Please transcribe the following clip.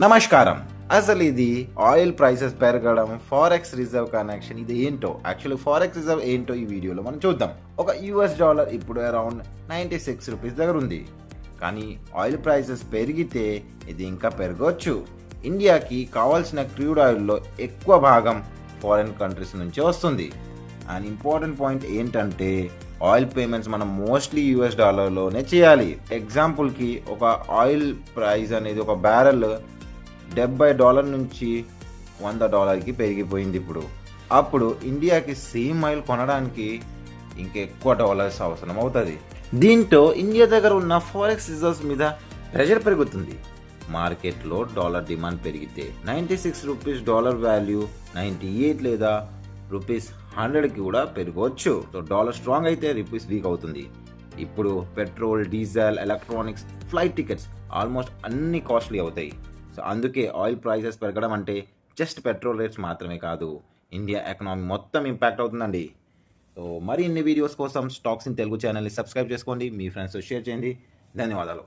నమస్కారం. అసలు ఇది ఆయిల్ ప్రైసెస్ పెరగడం, ఫారెక్స్ రిజర్వ్ కనెక్షన్ ఇది ఏంటో, యాక్చువల్లీ ఫారెక్స్ రిజర్వ్ ఏంటో ఈ వీడియోలో మనం చూద్దాం. ఒక $US ఇప్పుడు అరౌండ్ 96 రూపీస్ దగ్గర ఉంది. కానీ ఆయిల్ ప్రైసెస్ పెరిగితే ఇది ఇంకా పెరగవచ్చు. ఇండియాకి కావాల్సిన క్రూడ్ ఆయిల్లో ఎక్కువ భాగం ఫారిన్ కంట్రీస్ నుంచి వస్తుంది. అండ్ ఇంపార్టెంట్ పాయింట్ ఏంటంటే ఆయిల్ పేమెంట్స్ మనం మోస్ట్లీ $లోనే చేయాలి. ఎగ్జాంపుల్కి ఒక ఆయిల్ ప్రైస్ అనేది ఒక బ్యారెల్ $70 నుంచి $100కి పెరిగిపోయింది. అప్పుడు ఇండియాకి సేమ్ ఆయిల్ కొనడానికి ఇంకెక్కువ డాలర్స్ అవసరం అవుతుంది. దీంతో ఇండియా దగ్గర ఉన్న ఫారెక్స్ రిజర్వ్స్ మీద ప్రెషర్ పెరుగుతుంది. మార్కెట్లో డాలర్ డిమాండ్ పెరిగితే 96 రూపీస్ డాలర్ వాల్యూ 98 లేదా ₹100కి కూడా పెరగవచ్చు. సో డాలర్ స్ట్రాంగ్ అయితే రూపీస్ వీక్ అవుతుంది. ఇప్పుడు petrol, diesel, electronics, flight tickets almost అన్ని కాస్ట్లీ అవుతాయి. సో అందుకే ఆయిల్ ప్రైసెస్ పెరగడం అంటే జస్ట్ పెట్రోల్ రేట్స్ మాత్రమే కాదు, ఇండియా ఎకనామీ మొత్తం ఇంపాక్ట్ అవుతుందండి. సో మరి ఇన్ని వీడియోస్ కోసం స్టాక్స్ ఇన్ తెలుగు ఛానల్ని సబ్స్క్రైబ్ చేసుకోండి, మీ ఫ్రెండ్స్తో షేర్ చేయండి. ధన్యవాదాలు.